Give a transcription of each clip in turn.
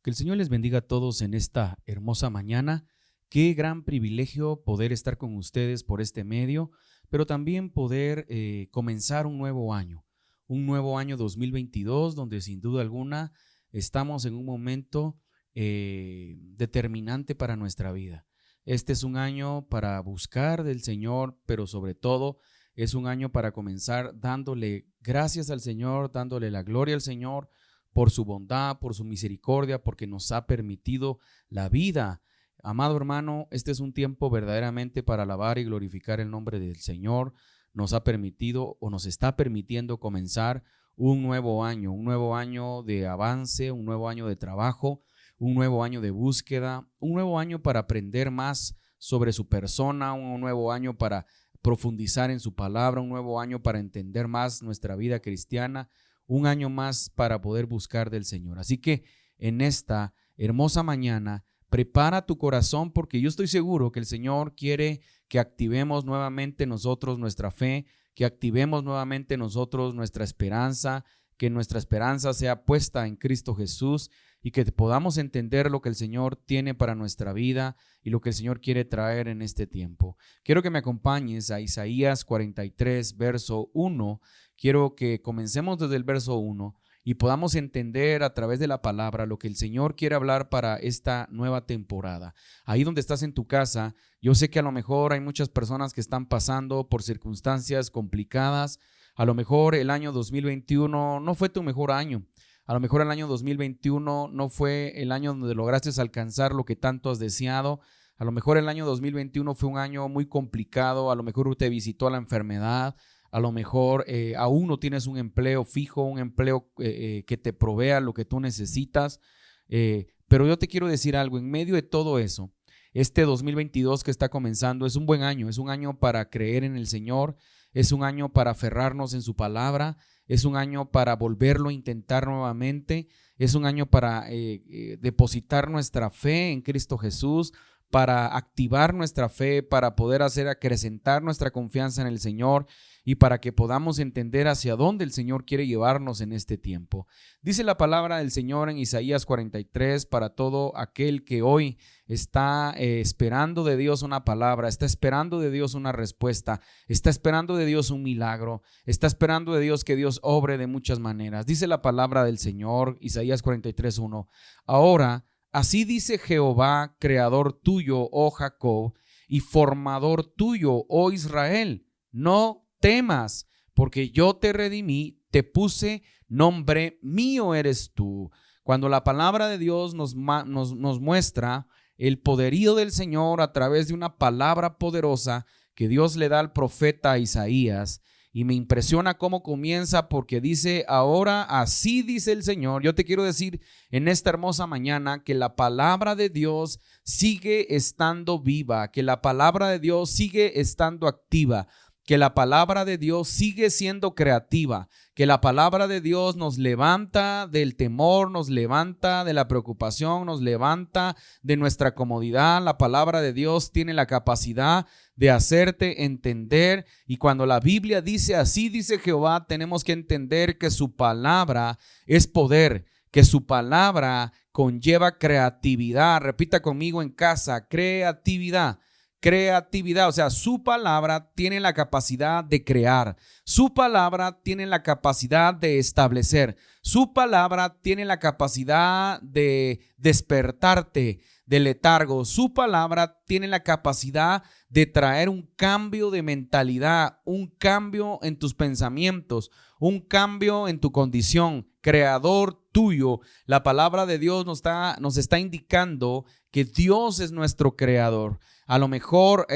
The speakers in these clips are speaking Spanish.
Que el Señor les bendiga a todos en esta hermosa mañana. Qué gran privilegio poder estar con ustedes por este medio, pero también poder comenzar un nuevo año 2022, donde sin duda alguna estamos en un momento determinante para nuestra vida. Este es un año para buscar del Señor, pero sobre todo es un año para comenzar dándole gracias al Señor, dándole la gloria al Señor por su bondad, por su misericordia, porque nos ha permitido la vida. Amado hermano, este es un tiempo verdaderamente para alabar y glorificar el nombre del Señor. Nos ha permitido o nos está permitiendo comenzar un nuevo año de avance, un nuevo año de trabajo, un nuevo año de búsqueda, un nuevo año para aprender más sobre su persona, un nuevo año para profundizar en su palabra, un nuevo año para entender más nuestra vida cristiana, un año más para poder buscar del Señor. Así que en esta hermosa mañana, prepara tu corazón, porque yo estoy seguro que el Señor quiere que activemos nuevamente nosotros nuestra fe, que activemos nuevamente nosotros nuestra esperanza, que nuestra esperanza sea puesta en Cristo Jesús y que podamos entender lo que el Señor tiene para nuestra vida y lo que el Señor quiere traer en este tiempo. Quiero que me acompañes a Isaías 43, verso 1. Quiero que comencemos desde el verso 1 y podamos entender a través de la palabra lo que el Señor quiere hablar para esta nueva temporada. Ahí donde estás en tu casa, yo sé que a lo mejor hay muchas personas que están pasando por circunstancias complicadas. A lo mejor el año 2021 no fue tu mejor año. A lo mejor el año 2021 no fue el año donde lograste alcanzar lo que tanto has deseado. A lo mejor el año 2021 fue un año muy complicado. A lo mejor te visitó la enfermedad. A lo mejor aún no tienes un empleo fijo, un empleo que te provea lo que tú necesitas. Pero yo te quiero decir algo, en medio de todo eso, este 2022 que está comenzando es un buen año, es un año para creer en el Señor, es un año para aferrarnos en su palabra, es un año para volverlo a intentar nuevamente, es un año para depositar nuestra fe en Cristo Jesús, para activar nuestra fe, para poder hacer acrecentar nuestra confianza en el Señor y para que podamos entender hacia dónde el Señor quiere llevarnos en este tiempo. Dice la palabra del Señor en Isaías 43 para todo aquel que hoy está esperando de Dios una palabra, está esperando de Dios una respuesta, está esperando de Dios un milagro, está esperando de Dios que Dios obre de muchas maneras. Dice la palabra del Señor, Isaías 43:1. Ahora, así dice Jehová, creador tuyo, oh Jacob, y formador tuyo, oh Israel, no temas, porque yo te redimí, te puse nombre, mío eres tú. Cuando la palabra de Dios nos muestra el poderío del Señor a través de una palabra poderosa que Dios le da al profeta Isaías, y me impresiona cómo comienza porque dice, ahora así dice el Señor. Yo te quiero decir en esta hermosa mañana que la palabra de Dios sigue estando viva, que la palabra de Dios sigue estando activa, que la palabra de Dios sigue siendo creativa, que la palabra de Dios nos levanta del temor, nos levanta de la preocupación, nos levanta de nuestra comodidad. La palabra de Dios tiene la capacidad de hacerte entender, y cuando la Biblia dice así dice Jehová, tenemos que entender que su palabra es poder, que su palabra conlleva creatividad. Repita conmigo en casa, creatividad. Creatividad, o sea, su palabra tiene la capacidad de crear, su palabra tiene la capacidad de establecer, su palabra tiene la capacidad de despertarte del letargo, su palabra tiene la capacidad de traer un cambio de mentalidad, un cambio en tus pensamientos, un cambio en tu condición. Creador tuyo, la palabra de Dios nos está indicando que Dios es nuestro creador. A lo mejor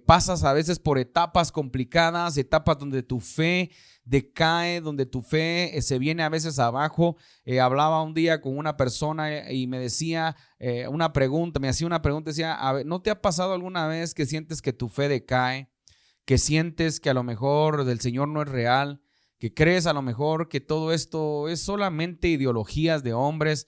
pasas a veces por etapas complicadas, etapas donde tu fe decae, donde tu fe se viene a veces abajo. Hablaba un día con una persona y me decía me hacía una pregunta, decía, a ver, ¿no te ha pasado alguna vez que sientes que tu fe decae, que sientes que a lo mejor del Señor no es real, que crees a lo mejor que todo esto es solamente ideologías de hombres?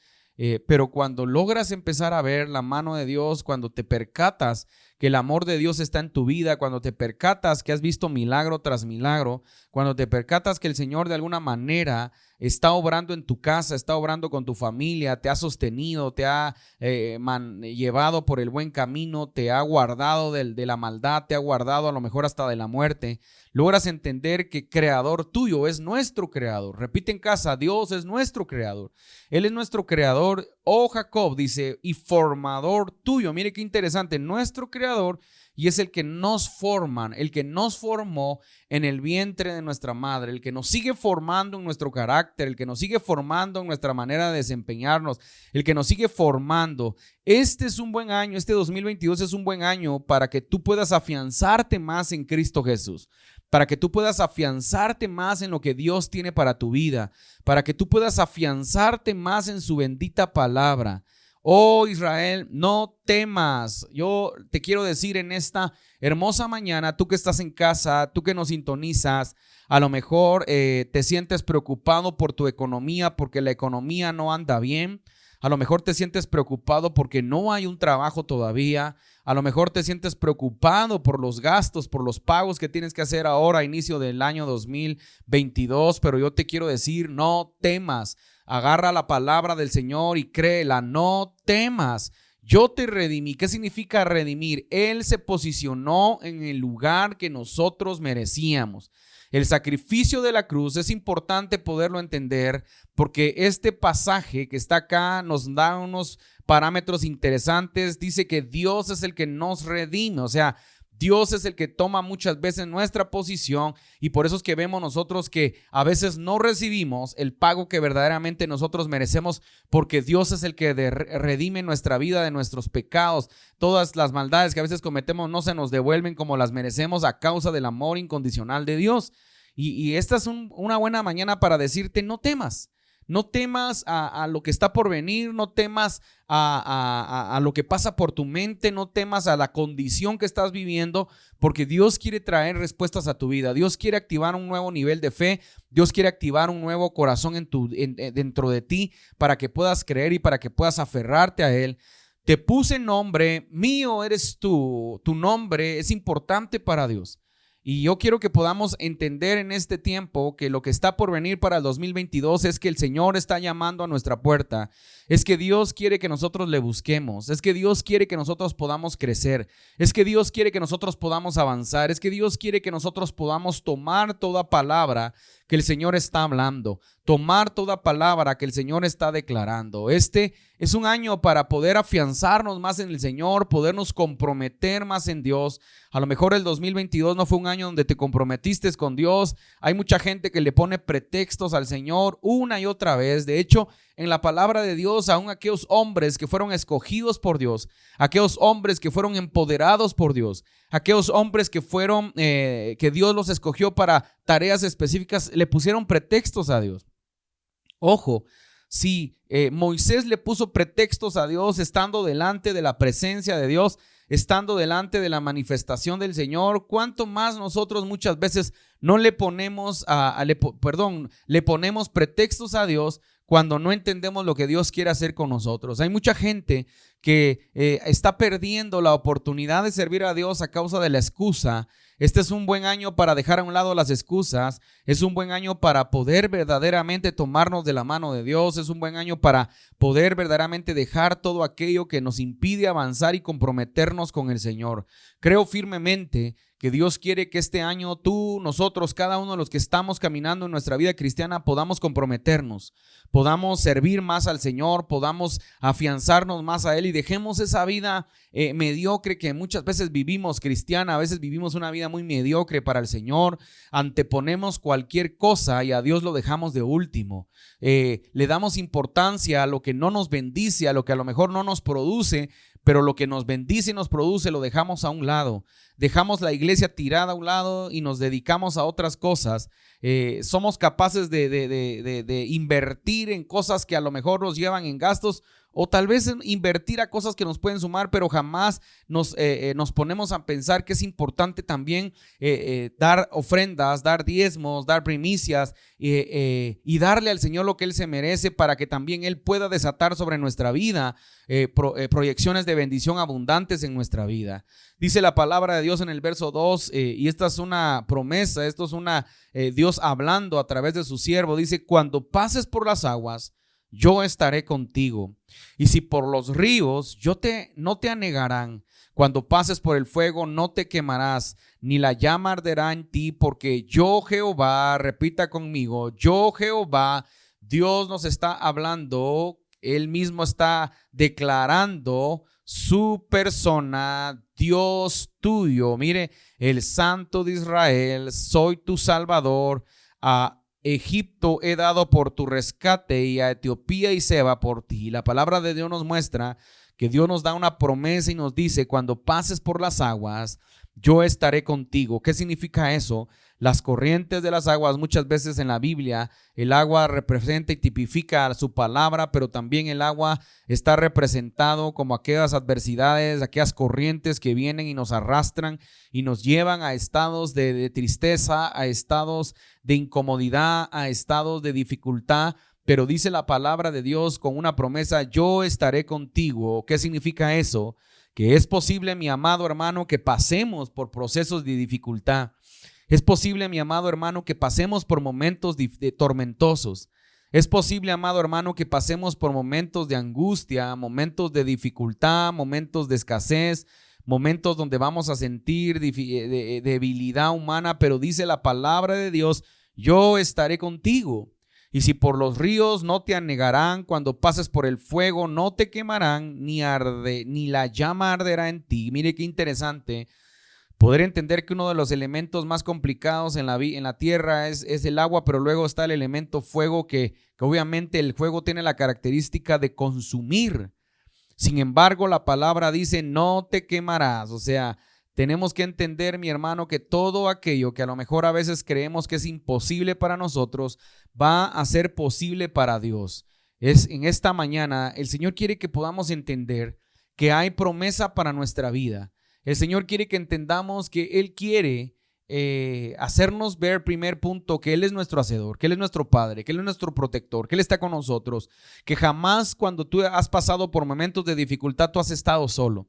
Pero cuando logras empezar a ver la mano de Dios, cuando te percatas que el amor de Dios está en tu vida, cuando te percatas que has visto milagro tras milagro, cuando te percatas que el Señor de alguna manera está obrando en tu casa, está obrando con tu familia, te ha sostenido, te ha llevado por el buen camino, te ha guardado de la maldad, te ha guardado a lo mejor hasta de la muerte, logras entender que creador tuyo es nuestro creador. Repite en casa, Dios es nuestro creador. Él es nuestro creador. Oh Jacob, dice, y formador tuyo. Mire qué interesante, nuestro creador, y es el que nos forma, el que nos formó en el vientre de nuestra madre, el que nos sigue formando en nuestro carácter, el que nos sigue formando en nuestra manera de desempeñarnos, el que nos sigue formando. Este es un buen año, este 2022 es un buen año para que tú puedas afianzarte más en Cristo Jesús, para que tú puedas afianzarte más en lo que Dios tiene para tu vida, para que tú puedas afianzarte más en su bendita palabra. Oh Israel, no temas. Yo te quiero decir en esta hermosa mañana, tú que estás en casa, tú que nos sintonizas, a lo mejor te sientes preocupado por tu economía, porque la economía no anda bien. A lo mejor te sientes preocupado porque no hay un trabajo todavía. A lo mejor te sientes preocupado por los gastos, por los pagos que tienes que hacer ahora a inicio del año 2022. Pero yo te quiero decir, no temas. Agarra la palabra del Señor y créela, no temas. Yo te redimí. ¿Qué significa redimir? Él se posicionó en el lugar que nosotros merecíamos. El sacrificio de la cruz es importante poderlo entender porque este pasaje que está acá nos da unos parámetros interesantes. Dice que Dios es el que nos redime, o sea, Dios es el que toma muchas veces nuestra posición y por eso es que vemos nosotros que a veces no recibimos el pago que verdaderamente nosotros merecemos porque Dios es el que redime nuestra vida de nuestros pecados. Todas las maldades que a veces cometemos no se nos devuelven como las merecemos a causa del amor incondicional de Dios. Y esta es una buena mañana para decirte no temas. No temas a lo que está por venir, no temas a lo que pasa por tu mente, no temas a la condición que estás viviendo, porque Dios quiere traer respuestas a tu vida. Dios quiere activar un nuevo nivel de fe, Dios quiere activar un nuevo corazón dentro de ti para que puedas creer y para que puedas aferrarte a Él. Te puse nombre, mío eres tú, tu nombre es importante para Dios. Y yo quiero que podamos entender en este tiempo que lo que está por venir para el 2022 es que el Señor está llamando a nuestra puerta. Es que Dios quiere que nosotros le busquemos. Es que Dios quiere que nosotros podamos crecer. Es que Dios quiere que nosotros podamos avanzar. Es que Dios quiere que nosotros podamos tomar toda palabra que el Señor está hablando. Tomar toda palabra que el Señor está declarando. Este es un año para poder afianzarnos más en el Señor, podernos comprometer más en Dios. A lo mejor el 2022 no fue un año donde te comprometiste con Dios. Hay mucha gente que le pone pretextos al Señor una y otra vez. De hecho, en la palabra de Dios, aún aquellos hombres que fueron escogidos por Dios, aquellos hombres que fueron empoderados por Dios, aquellos hombres que fueron, que Dios los escogió para tareas específicas, le pusieron pretextos a Dios. Ojo, si Moisés le puso pretextos a Dios estando delante de la presencia de Dios, estando delante de la manifestación del Señor, ¿cuánto más nosotros muchas veces no le ponemos le ponemos pretextos a Dios cuando no entendemos lo que Dios quiere hacer con nosotros? Hay mucha gente que está perdiendo la oportunidad de servir a Dios a causa de la excusa. Este es un buen año para dejar a un lado las excusas. Es un buen año para poder verdaderamente tomarnos de la mano de Dios. Es un buen año para poder verdaderamente dejar todo aquello que nos impide avanzar y comprometernos con el Señor. Creo firmemente que Dios quiere que este año tú, nosotros, cada uno de los que estamos caminando en nuestra vida cristiana podamos comprometernos, podamos servir más al Señor, podamos afianzarnos más a Él y dejemos esa vida mediocre que muchas veces vivimos cristiana. A veces vivimos una vida muy mediocre para el Señor, anteponemos cualquier cosa y a Dios lo dejamos de último. Le damos importancia a lo que no nos bendice, a lo que a lo mejor no nos produce, pero lo que nos bendice y nos produce lo dejamos a un lado. Dejamos la iglesia tirada a un lado y nos dedicamos a otras cosas. Somos capaces de invertir en cosas que a lo mejor nos llevan en gastos, o tal vez invertir a cosas que nos pueden sumar, pero jamás nos ponemos a pensar que es importante también dar ofrendas, dar diezmos, dar primicias y darle al Señor lo que Él se merece para que también Él pueda desatar sobre nuestra vida proyecciones de bendición abundantes en nuestra vida. Dice la palabra de Dios en el verso 2, y esta es una promesa, esto es Dios hablando a través de su siervo. Dice: cuando pases por las aguas, yo estaré contigo, y si por los ríos, no te anegarán. Cuando pases por el fuego, no te quemarás, ni la llama arderá en ti, porque yo Jehová, repita conmigo, yo Jehová. Dios nos está hablando, Él mismo está declarando su persona, Dios tuyo. Mire, el Santo de Israel, soy tu Salvador. A Egipto he dado por tu rescate, y a Etiopía y Seba por ti. La palabra de Dios nos muestra que Dios nos da una promesa y nos dice: cuando pases por las aguas, yo estaré contigo. ¿Qué significa eso? Las corrientes de las aguas, muchas veces en la Biblia, el agua representa y tipifica su palabra, pero también el agua está representado como aquellas adversidades, aquellas corrientes que vienen y nos arrastran y nos llevan a estados de tristeza, a estados de incomodidad, a estados de dificultad. Pero dice la palabra de Dios con una promesa: yo estaré contigo. ¿Qué significa eso? Que es posible, mi amado hermano, que pasemos por procesos de dificultad. Es posible, mi amado hermano, que pasemos por momentos tormentosos. Es posible, amado hermano, que pasemos por momentos de angustia, momentos de dificultad, momentos de escasez, momentos donde vamos a sentir debilidad humana. Pero dice la palabra de Dios: yo estaré contigo. Y si por los ríos, no te anegarán. Cuando pases por el fuego, no te quemarán, ni la llama arderá en ti. Mire qué interesante poder entender que uno de los elementos más complicados en la tierra es el agua, pero luego está el elemento fuego, que obviamente el fuego tiene la característica de consumir. Sin embargo, la palabra dice: no te quemarás. O sea, tenemos que entender, mi hermano, que todo aquello que a lo mejor a veces creemos que es imposible para nosotros, va a ser posible para Dios. En esta mañana, el Señor quiere que podamos entender que hay promesa para nuestra vida. El Señor quiere que entendamos que Él quiere hacernos ver, primer punto, que Él es nuestro hacedor, que Él es nuestro Padre, que Él es nuestro protector, que Él está con nosotros, que jamás cuando tú has pasado por momentos de dificultad tú has estado solo.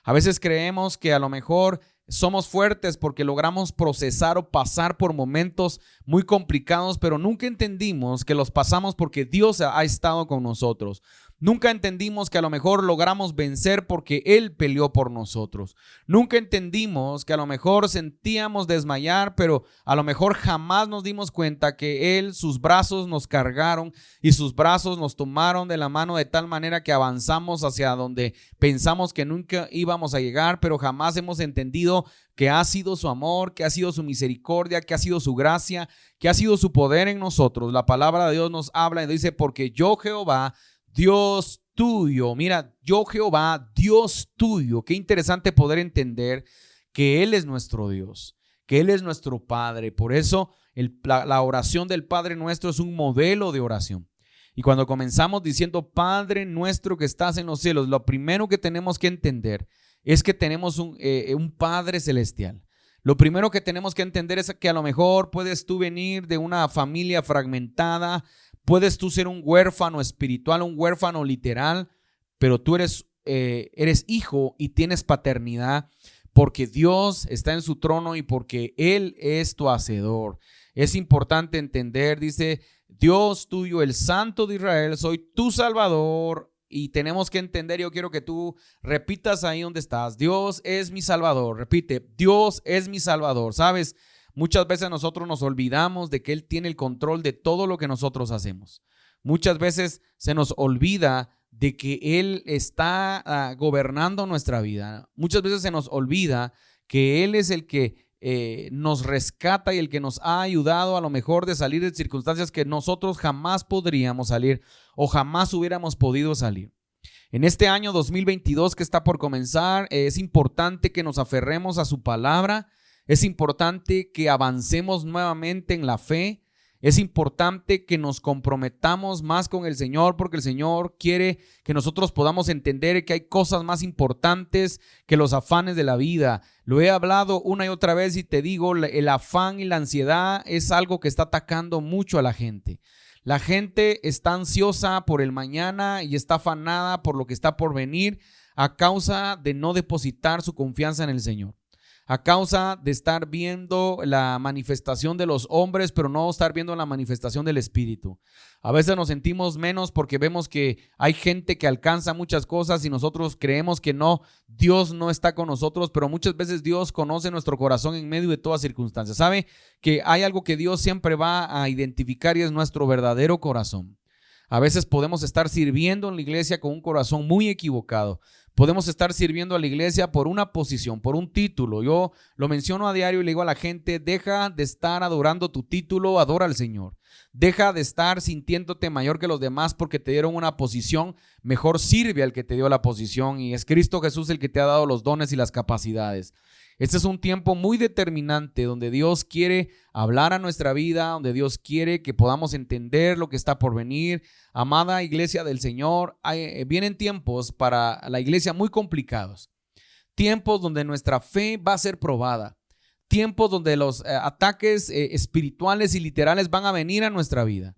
A veces creemos que a lo mejor somos fuertes porque logramos procesar o pasar por momentos muy complicados, pero nunca entendimos que los pasamos porque Dios ha estado con nosotros. Nunca entendimos que a lo mejor logramos vencer porque Él peleó por nosotros. Nunca entendimos que a lo mejor sentíamos desmayar, pero a lo mejor jamás nos dimos cuenta que Él, sus brazos nos cargaron y sus brazos nos tomaron de la mano de tal manera que avanzamos hacia donde pensamos que nunca íbamos a llegar, pero jamás hemos entendido que ha sido su amor, que ha sido su misericordia, que ha sido su gracia, que ha sido su poder en nosotros. La palabra de Dios nos habla y dice: porque yo Jehová, Dios tuyo. Mira, yo Jehová, Dios tuyo. Qué interesante poder entender que Él es nuestro Dios, que Él es nuestro Padre. Por eso la oración del Padre nuestro es un modelo de oración. Y cuando comenzamos diciendo: Padre nuestro que estás en los cielos, lo primero que tenemos que entender es que tenemos un Padre celestial. Lo primero que tenemos que entender es que a lo mejor puedes tú venir de una familia fragmentada, puedes tú ser un huérfano espiritual, un huérfano literal, pero tú eres hijo y tienes paternidad porque Dios está en su trono y porque Él es tu hacedor. Es importante entender, dice: Dios tuyo, el Santo de Israel, soy tu Salvador. Y tenemos que entender, yo quiero que tú repitas ahí donde estás: Dios es mi Salvador. Repite: Dios es mi Salvador. ¿Sabes? Muchas veces nosotros nos olvidamos de que Él tiene el control de todo lo que nosotros hacemos. Muchas veces se nos olvida de que Él está gobernando nuestra vida. Muchas veces se nos olvida que Él es el que nos rescata y el que nos ha ayudado a lo mejor de salir de circunstancias que nosotros jamás podríamos salir o jamás hubiéramos podido salir. En este año 2022 que está por comenzar, es importante que nos aferremos a su palabra. Es importante que avancemos nuevamente en la fe. Es importante que nos comprometamos más con el Señor, porque el Señor quiere que nosotros podamos entender que hay cosas más importantes que los afanes de la vida. Lo he hablado una y otra vez y te digo, el afán y la ansiedad es algo que está atacando mucho a la gente. La gente está ansiosa por el mañana y está afanada por lo que está por venir. a causa de no depositar su confianza en el Señor, a causa de estar viendo la manifestación de los hombres, pero no estar viendo la manifestación del Espíritu. A veces nos sentimos menos porque vemos que hay gente que alcanza muchas cosas y nosotros creemos que no, Dios no está con nosotros, pero muchas veces Dios conoce nuestro corazón en medio de todas circunstancias. ¿Sabe que hay algo que Dios siempre va a identificar y es nuestro verdadero corazón? A veces podemos estar sirviendo en la iglesia con un corazón muy equivocado. Podemos estar sirviendo a la iglesia por una posición, por un título. Yo lo menciono a diario y le digo a la gente, deja de estar adorando tu título, adora al Señor. Deja de estar sintiéndote mayor que los demás porque te dieron una posición. Mejor sirve al que te dio la posición y es Cristo Jesús el que te ha dado los dones y las capacidades. Este es un tiempo muy determinante donde Dios quiere hablar a nuestra vida, donde Dios quiere que podamos entender lo que está por venir. Amada iglesia del Señor, vienen tiempos para la iglesia muy complicados, tiempos donde nuestra fe va a ser probada, tiempos donde los ataques espirituales y literales van a venir a nuestra vida.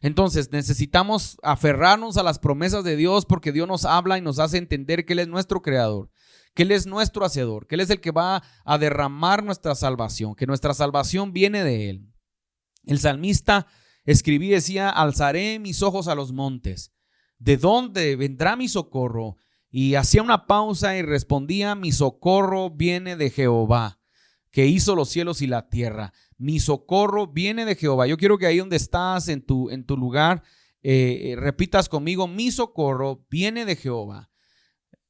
Entonces necesitamos aferrarnos a las promesas de Dios porque Dios nos habla y nos hace entender que Él es nuestro creador, que Él es nuestro hacedor, que Él es el que va a derramar nuestra salvación, que nuestra salvación viene de Él. El salmista escribí y decía, alzaré mis ojos a los montes, ¿de dónde vendrá mi socorro? Y hacía una pausa y respondía, mi socorro viene de Jehová, que hizo los cielos y la tierra. Mi socorro viene de Jehová. Yo quiero que ahí donde estás, en tu lugar, repitas conmigo, mi socorro viene de Jehová.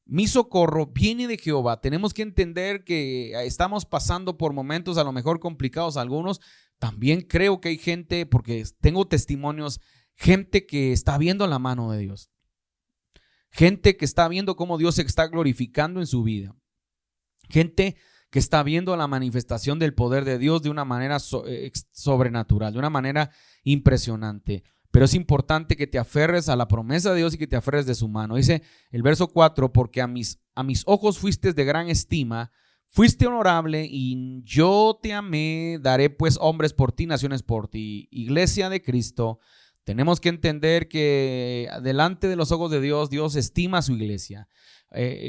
Mi socorro viene de Jehová. Tenemos que entender que estamos pasando por momentos a lo mejor complicados algunos. También creo que hay gente, porque tengo testimonios, gente que está viendo la mano de Dios. Gente que está viendo cómo Dios se está glorificando en su vida. Gente que está viendo la manifestación del poder de Dios de una manera sobrenatural, de una manera impresionante. Pero es importante que te aferres a la promesa de Dios y que te aferres de su mano. Dice el verso 4, porque a mis ojos fuiste de gran estima, fuiste honorable y yo te amé, daré pues hombres por ti, naciones por ti. Iglesia de Cristo, tenemos que entender que delante de los ojos de Dios, Dios estima a su iglesia.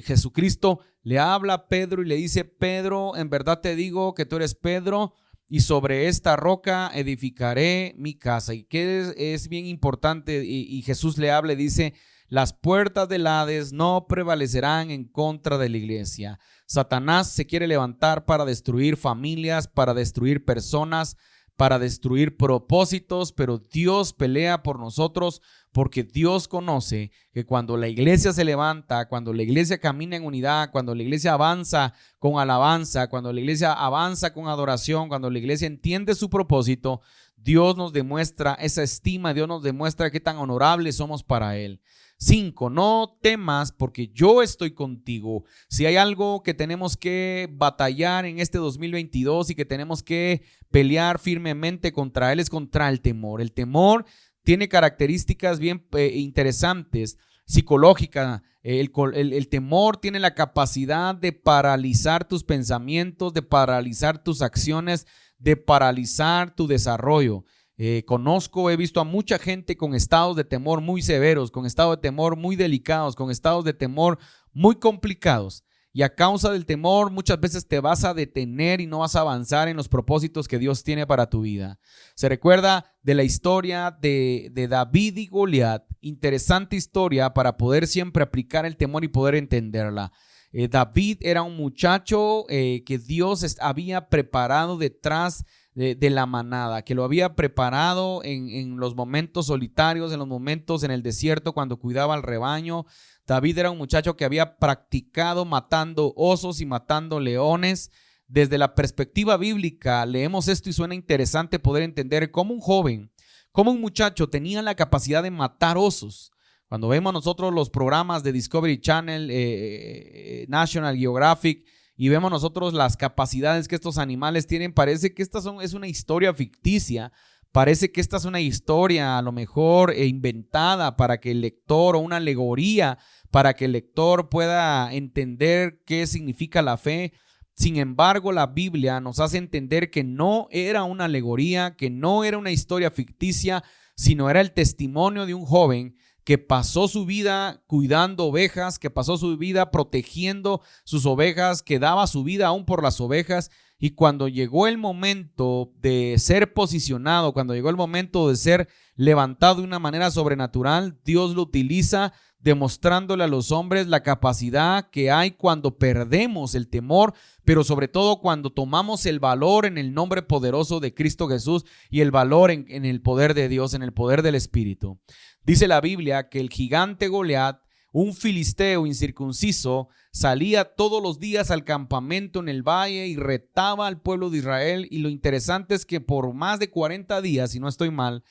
Jesucristo le habla a Pedro y le dice, Pedro, en verdad te digo que tú eres Pedro, y sobre esta roca edificaré mi casa. Y que es bien importante, y Jesús le habla y dice, las puertas del Hades no prevalecerán en contra de la iglesia. Satanás se quiere levantar para destruir familias, para destruir personas, para destruir propósitos, pero Dios pelea por nosotros porque Dios conoce que cuando la iglesia se levanta, cuando la iglesia camina en unidad, cuando la iglesia avanza con alabanza, cuando la iglesia avanza con adoración, cuando la iglesia entiende su propósito, Dios nos demuestra esa estima, Dios nos demuestra qué tan honorables somos para Él. 5, no temas porque yo estoy contigo. Si hay algo que tenemos que batallar en este 2022 y que tenemos que pelear firmemente contra él es contra el temor. El temor tiene características bien interesantes, psicológicas. El temor tiene la capacidad de paralizar tus pensamientos, de paralizar tus acciones, de paralizar tu desarrollo. He visto a mucha gente con estados de temor muy severos, con estados de temor muy delicados, con estados de temor muy complicados. Y a causa del temor muchas veces te vas a detener y no vas a avanzar en los propósitos que Dios tiene para tu vida. Se recuerda de la historia de David y Goliat. Interesante historia para poder siempre aplicar el temor y poder entenderla. David era un muchacho que Dios había preparado detrás de la manada, que lo había preparado en los momentos solitarios, en los momentos en el desierto cuando cuidaba al rebaño. David era un muchacho que había practicado matando osos y matando leones. Desde la perspectiva bíblica leemos esto y suena interesante poder entender cómo un joven, cómo un muchacho tenía la capacidad de matar osos. Cuando vemos nosotros los programas de Discovery Channel, National Geographic, y vemos nosotros las capacidades que estos animales tienen, parece que es una historia ficticia, parece que esta es una historia a lo mejor inventada para que el lector, o una alegoría para que el lector pueda entender qué significa la fe. Sin embargo, la Biblia nos hace entender que no era una alegoría, que no era una historia ficticia, sino era el testimonio de un joven que pasó su vida cuidando ovejas, que pasó su vida protegiendo sus ovejas, que daba su vida aún por las ovejas. Y cuando llegó el momento de ser posicionado, cuando llegó el momento de ser levantado de una manera sobrenatural, Dios lo utiliza demostrándole a los hombres la capacidad que hay cuando perdemos el temor, pero sobre todo cuando tomamos el valor en el nombre poderoso de Cristo Jesús y el valor en el poder de Dios, en el poder del Espíritu. Dice la Biblia que el gigante Goliat, un filisteo incircunciso, salía todos los días al campamento en el valle y retaba al pueblo de Israel. Y lo interesante es que por más de 40 días, si no estoy mal,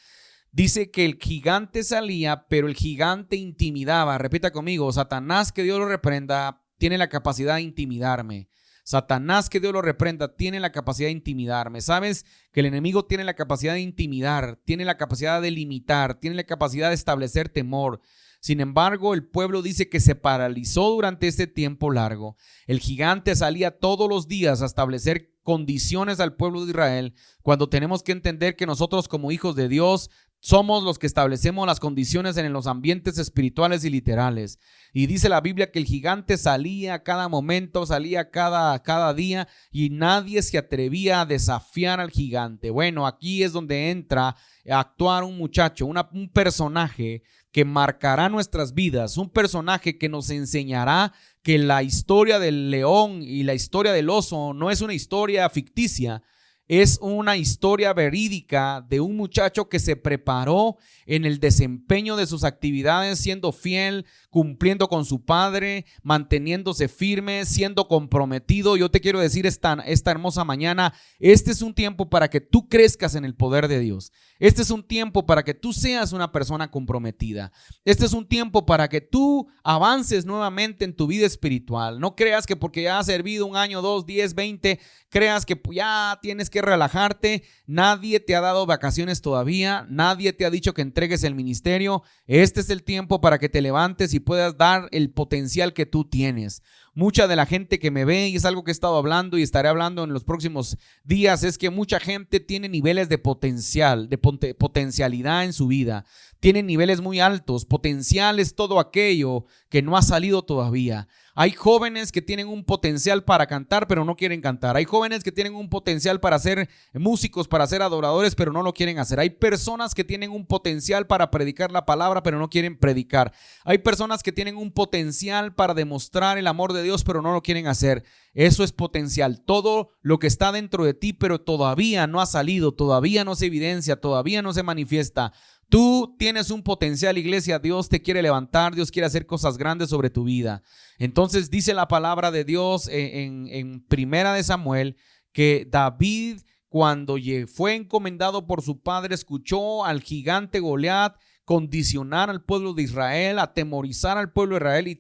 dice que el gigante salía, pero el gigante intimidaba. Repita conmigo: Satanás, que Dios lo reprenda, tiene la capacidad de intimidarme. Satanás, que Dios lo reprenda, tiene la capacidad de intimidarme. ¿Sabes que el enemigo tiene la capacidad de intimidar, tiene la capacidad de limitar, tiene la capacidad de establecer temor? Sin embargo, el pueblo dice que se paralizó durante este tiempo largo. El gigante salía todos los días a establecer condiciones al pueblo de Israel, cuando tenemos que entender que nosotros como hijos de Dios somos los que establecemos las condiciones en los ambientes espirituales y literales. Y dice la Biblia que el gigante salía a cada momento, salía cada día, y nadie se atrevía a desafiar al gigante. Bueno, aquí es donde entra a actuar un muchacho, un personaje que marcará nuestras vidas, un personaje que nos enseñará que la historia del león y la historia del oso no es una historia ficticia. Es una historia verídica de un muchacho que se preparó en el desempeño de sus actividades, siendo fiel, cumpliendo con su padre, manteniéndose firme, siendo comprometido. Yo te quiero decir esta hermosa mañana, este es un tiempo para que tú crezcas en el poder de Dios. Este es un tiempo para que tú seas una persona comprometida. Este es un tiempo para que tú avances nuevamente en tu vida espiritual. No creas que porque ya has servido 1 año, 2, 10, 20, creas que ya tienes que relajarte. Nadie te ha dado vacaciones todavía. Nadie te ha dicho que entregues el ministerio. Este es el tiempo para que te levantes y puedas dar el potencial que tú tienes. Mucha de la gente que me ve, y es algo que he estado hablando y estaré hablando en los próximos días, es que mucha gente tiene niveles de potencial, de potencialidad en su vida. Tienen niveles muy altos. Potencial es todo aquello que no ha salido todavía. Hay jóvenes que tienen un potencial para cantar, pero no quieren cantar. Hay jóvenes que tienen un potencial para ser músicos, para ser adoradores, pero no lo quieren hacer. Hay personas que tienen un potencial para predicar la palabra, pero no quieren predicar. Hay personas que tienen un potencial para demostrar el amor de Dios, pero no lo quieren hacer. Eso es potencial. Todo lo que está dentro de ti, pero todavía no ha salido, todavía no se evidencia, todavía no se manifiesta. Tú tienes un potencial, iglesia. Dios te quiere levantar, Dios quiere hacer cosas grandes sobre tu vida. Entonces dice la palabra de Dios en Primera de Samuel que David, cuando fue encomendado por su padre, escuchó al gigante Goliat condicionar al pueblo de Israel, atemorizar al pueblo de Israel. Y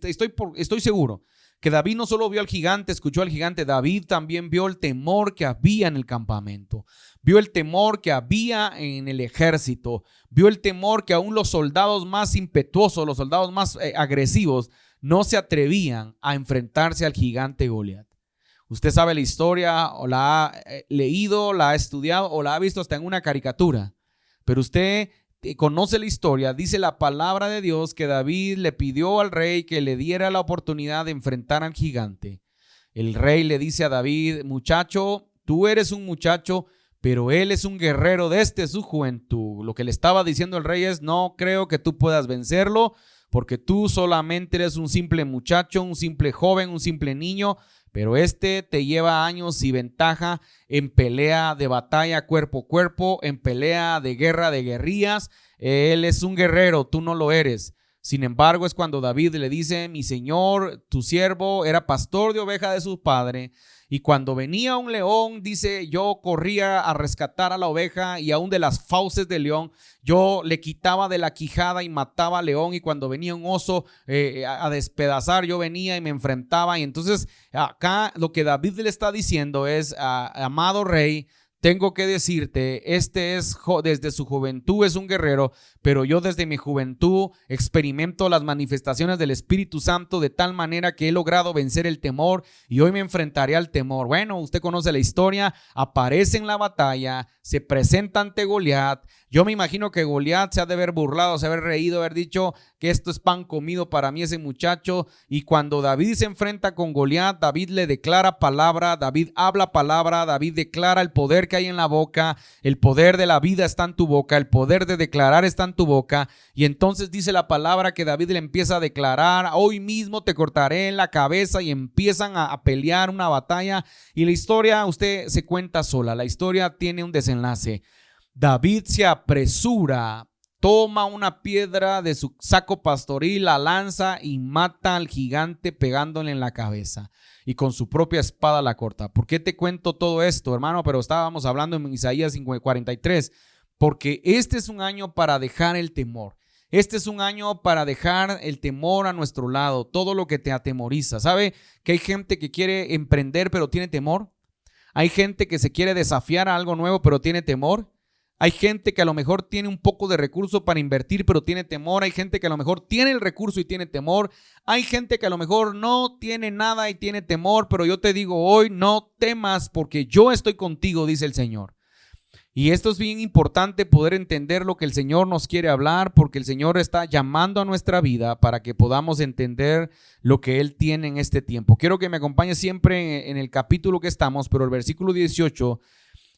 estoy seguro que David no solo vio al gigante, escuchó al gigante, David también vio el temor que había en el campamento, vio el temor que había en el ejército, vio el temor que aún los soldados más impetuosos, los soldados más agresivos, no se atrevían a enfrentarse al gigante Goliat. Usted sabe la historia, o la ha leído, la ha estudiado, o la ha visto hasta en una caricatura, pero usted conoce la historia. Dice la palabra de Dios que David le pidió al rey que le diera la oportunidad de enfrentar al gigante. El rey le dice a David: muchacho, tú eres un muchacho, pero él es un guerrero desde su juventud. Lo que le estaba diciendo el rey es: no creo que tú puedas vencerlo, porque tú solamente eres un simple muchacho, un simple joven, un simple niño, pero este te lleva años y ventaja en pelea de batalla cuerpo a cuerpo, en pelea de guerra de guerrillas. Él es un guerrero, tú no lo eres. Sin embargo, es cuando David le dice: mi señor, tu siervo era pastor de oveja de su padre, y cuando venía un león, dice, yo corría a rescatar a la oveja, y aún de las fauces del león yo le quitaba de la quijada y mataba al león, y cuando venía un oso a despedazar, yo venía y me enfrentaba. Y entonces acá lo que David le está diciendo es: amado rey, tengo que decirte, desde su juventud es un guerrero, pero yo desde mi juventud experimento las manifestaciones del Espíritu Santo de tal manera que he logrado vencer el temor, y hoy me enfrentaré al temor. Bueno, usted conoce la historia, aparece en la batalla, se presenta ante Goliat. Yo me imagino que Goliat se ha de haber burlado, se ha de haber reído, haber dicho: que esto es pan comido para mí ese muchacho. Y cuando David se enfrenta con Goliat, David le declara palabra, David habla palabra, David declara el poder que hay en la boca, el poder de la vida está en tu boca, el poder de declarar está en tu boca. Y entonces dice la palabra que David le empieza a declarar: hoy mismo te cortaré en la cabeza, y empiezan a pelear una batalla. Y la historia usted se cuenta sola, la historia tiene un desenlace. David se apresura, toma una piedra de su saco pastoril, la lanza y mata al gigante pegándole en la cabeza, y con su propia espada la corta. ¿Por qué te cuento todo esto, hermano? Pero estábamos hablando en Isaías 43, porque este es un año para dejar el temor. Este es un año para dejar el temor a nuestro lado, todo lo que te atemoriza. ¿Sabe que hay gente que quiere emprender pero tiene temor? Hay gente que se quiere desafiar a algo nuevo pero tiene temor. Hay gente que a lo mejor tiene un poco de recurso para invertir, pero tiene temor. Hay gente que a lo mejor tiene el recurso y tiene temor. Hay gente que a lo mejor no tiene nada y tiene temor, pero yo te digo hoy: no temas, porque yo estoy contigo, dice el Señor. Y esto es bien importante, poder entender lo que el Señor nos quiere hablar, porque el Señor está llamando a nuestra vida para que podamos entender lo que Él tiene en este tiempo. Quiero que me acompañe siempre en el capítulo que estamos, pero el versículo 18.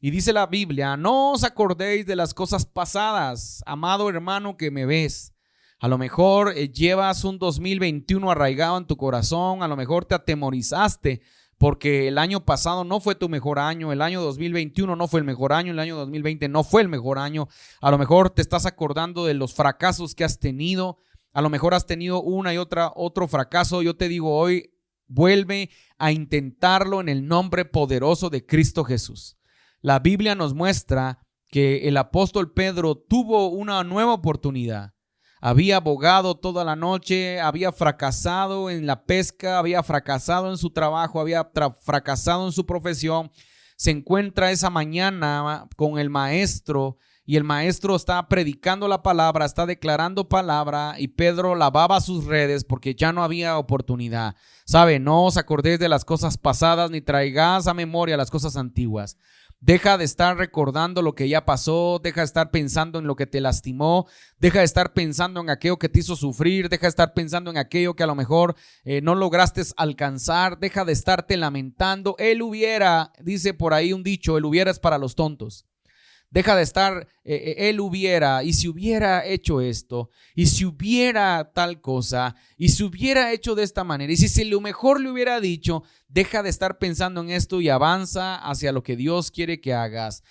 Y dice la Biblia: no os acordéis de las cosas pasadas, amado hermano que me ves. A lo mejor llevas un 2021 arraigado en tu corazón, a lo mejor te atemorizaste porque el año pasado no fue tu mejor año, el año 2021 no fue el mejor año, el año 2020 no fue el mejor año. A lo mejor te estás acordando de los fracasos que has tenido, a lo mejor has tenido una y otro fracaso. Yo te digo hoy: vuelve a intentarlo en el nombre poderoso de Cristo Jesús. La Biblia nos muestra que el apóstol Pedro tuvo una nueva oportunidad. Había bogado toda la noche, había fracasado en la pesca, había fracasado en su trabajo, había fracasado en su profesión. Se encuentra esa mañana con el maestro, y el maestro está predicando la palabra, está declarando palabra, y Pedro lavaba sus redes porque ya no había oportunidad. ¿Sabe? No os acordéis de las cosas pasadas, ni traigáis a memoria las cosas antiguas. Deja de estar recordando lo que ya pasó, deja de estar pensando en lo que te lastimó, deja de estar pensando en aquello que te hizo sufrir, deja de estar pensando en aquello que a lo mejor no lograste alcanzar, deja de estarte lamentando. Él hubiera, dice por ahí un dicho: el hubiera es para los tontos. Deja de estar, él hubiera, y si hubiera hecho esto, y si hubiera tal cosa, y si hubiera hecho de esta manera, y si lo mejor le hubiera dicho. Deja de estar pensando en esto y avanza hacia lo que Dios quiere que hagas.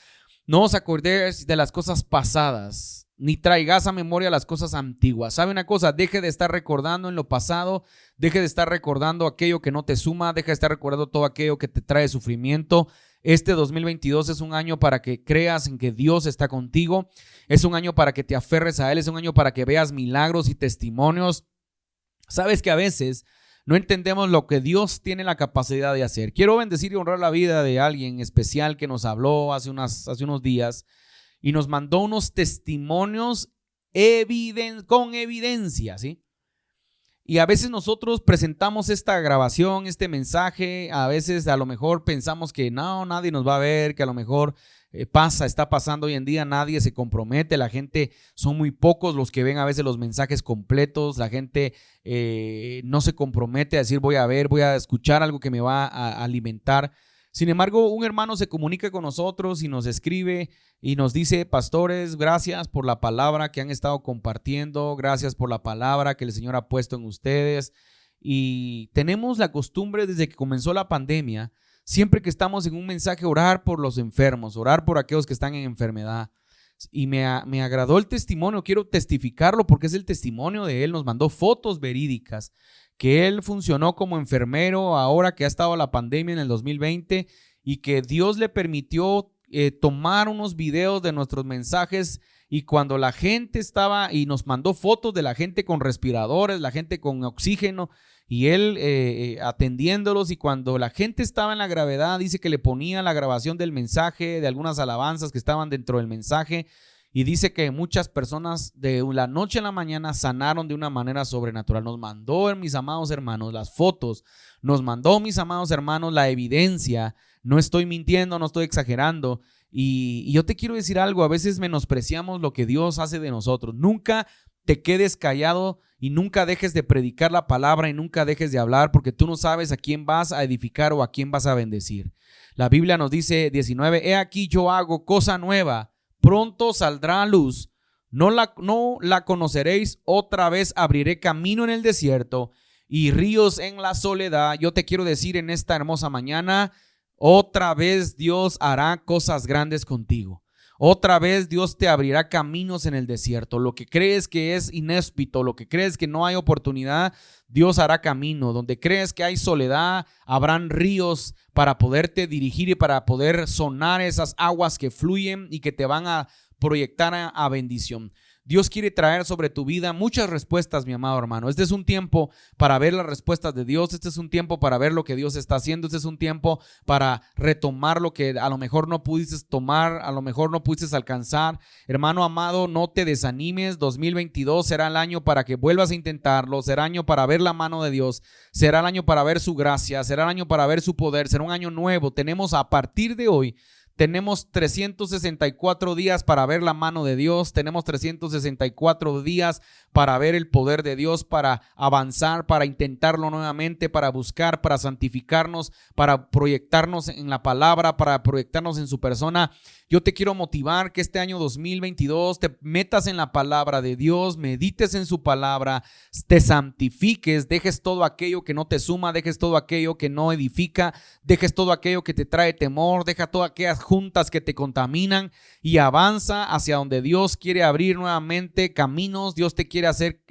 No os acordéis de las cosas pasadas, ni traigas a memoria las cosas antiguas. ¿Sabe una cosa? Deje de estar recordando en lo pasado, deje de estar recordando aquello que no te suma, deje de estar recordando todo aquello que te trae sufrimiento. Este 2022 es un año para que creas en que Dios está contigo, es un año para que te aferres a Él, es un año para que veas milagros y testimonios. Sabes que a veces no entendemos lo que Dios tiene la capacidad de hacer. Quiero bendecir y honrar la vida de alguien especial que nos habló hace unos días y nos mandó unos testimonios con evidencia, ¿sí? Y a veces nosotros presentamos esta grabación, este mensaje, a veces a lo mejor pensamos que no, nadie nos va a ver, que a lo mejor está pasando hoy en día, nadie se compromete, la gente, son muy pocos los que ven a veces los mensajes completos, la gente no se compromete a decir voy a escuchar algo que me va a alimentar. Sin embargo, un hermano se comunica con nosotros y nos escribe y nos dice: pastores, gracias por la palabra que han estado compartiendo, gracias por la palabra que el Señor ha puesto en ustedes. Y tenemos la costumbre desde que comenzó la pandemia, siempre que estamos en un mensaje, orar por los enfermos, orar por aquellos que están en enfermedad. Y me agradó el testimonio, quiero testificarlo porque es el testimonio de él. Nos mandó fotos verídicas que él funcionó como enfermero ahora que ha estado la pandemia en el 2020 y que Dios le permitió tomar unos videos de nuestros mensajes, y cuando la gente estaba, y nos mandó fotos de la gente con respiradores, la gente con oxígeno, y él atendiéndolos, y cuando la gente estaba en la gravedad, dice que le ponía la grabación del mensaje, de algunas alabanzas que estaban dentro del mensaje, y dice que muchas personas de la noche a la mañana sanaron de una manera sobrenatural. Nos mandó, mis amados hermanos, las fotos, nos mandó, mis amados hermanos, la evidencia. No estoy mintiendo, no estoy exagerando. Y yo te quiero decir algo: a veces menospreciamos lo que Dios hace de nosotros. Nunca te quedes callado y nunca dejes de predicar la palabra y nunca dejes de hablar, porque tú no sabes a quién vas a edificar o a quién vas a bendecir. La Biblia nos dice 19, he aquí yo hago cosa nueva, pronto saldrá a luz, no la conoceréis, otra vez abriré camino en el desierto y ríos en la soledad. Yo te quiero decir en esta hermosa mañana, otra vez Dios hará cosas grandes contigo. Otra vez Dios te abrirá caminos en el desierto. Lo que crees que es inhóspito, lo que crees que no hay oportunidad, Dios hará camino. Donde crees que hay soledad, habrán ríos para poderte dirigir y para poder sonar esas aguas que fluyen y que te van a proyectar a bendición. Dios quiere traer sobre tu vida muchas respuestas, mi amado hermano. Este es un tiempo para ver las respuestas de Dios. Este es un tiempo para ver lo que Dios está haciendo. Este es un tiempo para retomar lo que a lo mejor no pudiste tomar, a lo mejor no pudiste alcanzar. Hermano amado, no te desanimes. 2022 será el año para que vuelvas a intentarlo. Será año para ver la mano de Dios. Será el año para ver su gracia. Será el año para ver su poder. Será un año nuevo. Tenemos a partir de hoy, tenemos 364 días para ver la mano de Dios. Tenemos 364 días para ver el poder de Dios, para avanzar, para intentarlo nuevamente, para buscar, para santificarnos, para proyectarnos en la palabra, para proyectarnos en su persona. Yo te quiero motivar que este año 2022 te metas en la palabra de Dios, medites en su palabra, te santifiques, dejes todo aquello que no te suma, dejes todo aquello que no edifica, dejes todo aquello que te trae temor, deja todas aquellas juntas que te contaminan y avanza hacia donde Dios quiere abrir nuevamente caminos. Dios te quiere hacer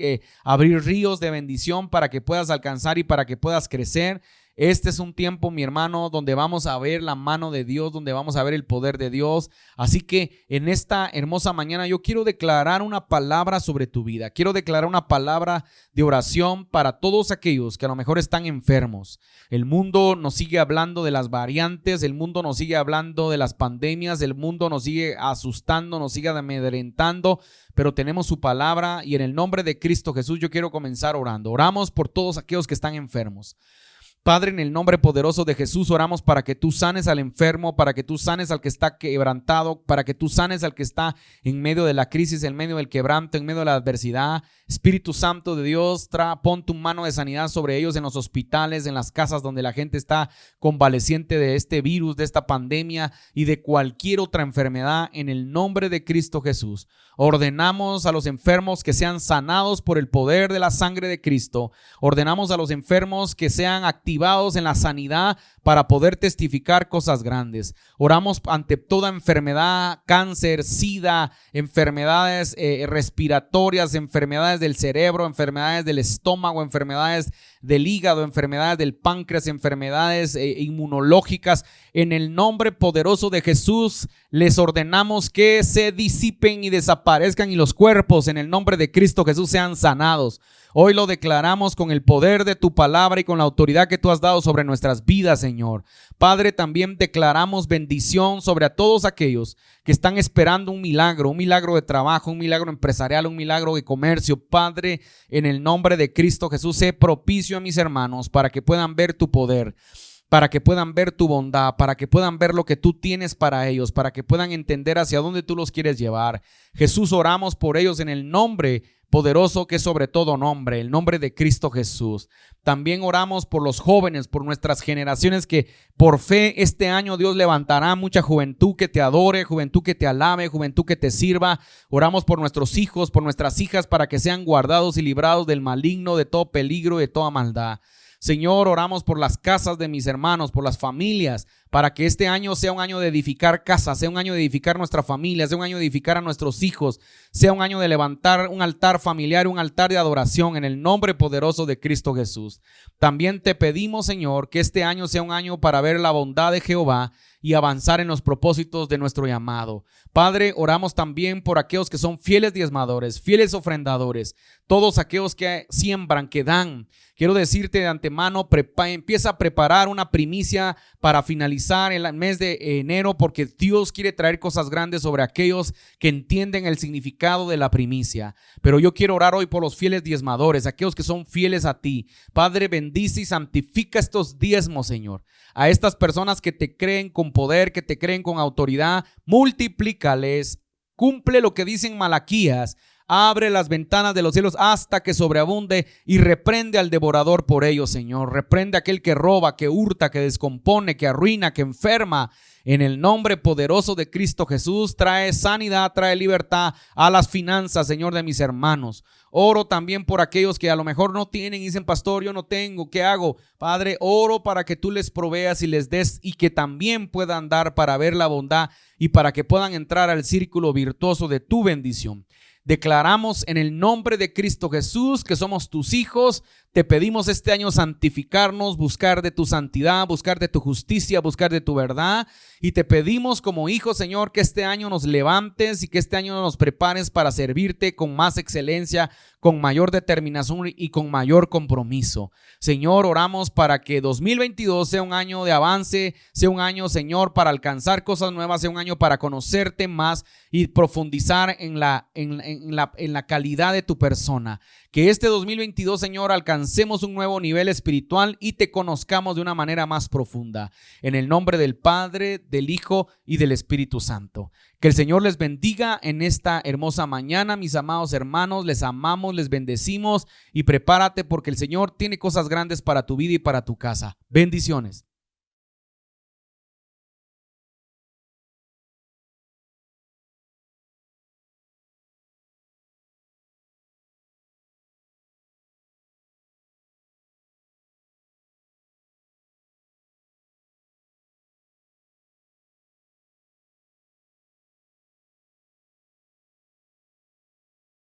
abrir ríos de bendición para que puedas alcanzar y para que puedas crecer. Este es un tiempo, mi hermano, donde vamos a ver la mano de Dios, donde vamos a ver el poder de Dios. Así que en esta hermosa mañana yo quiero declarar una palabra sobre tu vida. Quiero declarar una palabra de oración para todos aquellos que a lo mejor están enfermos. El mundo nos sigue hablando de las variantes, el mundo nos sigue hablando de las pandemias, el mundo nos sigue asustando, nos sigue amedrentando, pero tenemos su palabra y en el nombre de Cristo Jesús yo quiero comenzar orando. Oramos por todos aquellos que están enfermos. Padre, en el nombre poderoso de Jesús oramos para que tú sanes al enfermo, para que tú sanes al que está quebrantado, para que tú sanes al que está en medio de la crisis, en medio del quebranto, en medio de la adversidad. Espíritu Santo de Dios, pon tu mano de sanidad sobre ellos en los hospitales, en las casas donde la gente está convaleciente de este virus, de esta pandemia y de cualquier otra enfermedad. En el nombre de Cristo Jesús, ordenamos a los enfermos que sean sanados por el poder de la sangre de Cristo. Ordenamos a los enfermos que sean activados en la sanidad para poder testificar cosas grandes. Oramos ante toda enfermedad, cáncer, sida, enfermedades respiratorias, enfermedades del cerebro, enfermedades del estómago, enfermedades del hígado, enfermedades del páncreas, enfermedades inmunológicas. En el nombre poderoso de Jesús les ordenamos que se disipen y desaparezcan y los cuerpos en el nombre de Cristo Jesús sean sanados. Hoy lo declaramos con el poder de tu palabra y con la autoridad que tú has dado sobre nuestras vidas, Señor. Padre, también declaramos bendición sobre a todos aquellos que están esperando un milagro de trabajo, un milagro empresarial, un milagro de comercio. Padre, en el nombre de Cristo Jesús, sé propicio a mis hermanos para que puedan ver tu poder, para que puedan ver tu bondad, para que puedan ver lo que tú tienes para ellos, para que puedan entender hacia dónde tú los quieres llevar. Jesús, oramos por ellos en el nombre poderoso que es sobre todo nombre, el nombre de Cristo Jesús. También oramos por los jóvenes, por nuestras generaciones, que por fe este año Dios levantará mucha juventud que te adore, juventud que te alabe, juventud que te sirva. Oramos por nuestros hijos, por nuestras hijas, para que sean guardados y librados del maligno, de todo peligro y de toda maldad. Señor, oramos por las casas de mis hermanos, por las familias, para que este año sea un año de edificar casas, sea un año de edificar nuestra familia, sea un año de edificar a nuestros hijos, sea un año de levantar un altar familiar, un altar de adoración en el nombre poderoso de Cristo Jesús. También te pedimos, Señor, que este año sea un año para ver la bondad de Jehová y avanzar en los propósitos de nuestro llamado. Padre, oramos también por aquellos que son fieles diezmadores, fieles ofrendadores, todos aquellos que siembran, que dan. Quiero decirte de antemano, empieza a preparar una primicia para finalizar el mes de enero, porque Dios quiere traer cosas grandes sobre aquellos que entienden el significado de la primicia. Pero yo quiero orar hoy por los fieles diezmadores, aquellos que son fieles a ti. Padre, bendice y santifica estos diezmos, Señor. A estas personas que te creen con poder, que te creen con autoridad, multiplícales, cumple lo que dice en Malaquías. Abre las ventanas de los cielos hasta que sobreabunde y reprende al devorador por ello, Señor. Reprende a aquel que roba, que hurta, que descompone, que arruina, que enferma. En el nombre poderoso de Cristo Jesús, trae sanidad, trae libertad a las finanzas, Señor, de mis hermanos. Oro también por aquellos que a lo mejor no tienen y dicen, pastor, yo no tengo, ¿qué hago? Padre, oro para que tú les proveas y les des y que también puedan dar para ver la bondad y para que puedan entrar al círculo virtuoso de tu bendición. Declaramos en el nombre de Cristo Jesús que somos tus hijos. Te pedimos este año santificarnos, buscar de tu santidad, buscar de tu justicia, buscar de tu verdad. Y te pedimos como hijos, Señor, que este año nos levantes y que este año nos prepares para servirte con más excelencia, con mayor determinación y con mayor compromiso. Señor, oramos para que 2022 sea un año de avance, sea un año, Señor, para alcanzar cosas nuevas, sea un año para conocerte más y profundizar en la calidad de tu persona. Que este 2022, Señor, alcancemos un nuevo nivel espiritual y te conozcamos de una manera más profunda. En el nombre del Padre, del Hijo y del Espíritu Santo. Que el Señor les bendiga en esta hermosa mañana, mis amados hermanos. Les amamos, les bendecimos y prepárate porque el Señor tiene cosas grandes para tu vida y para tu casa. Bendiciones.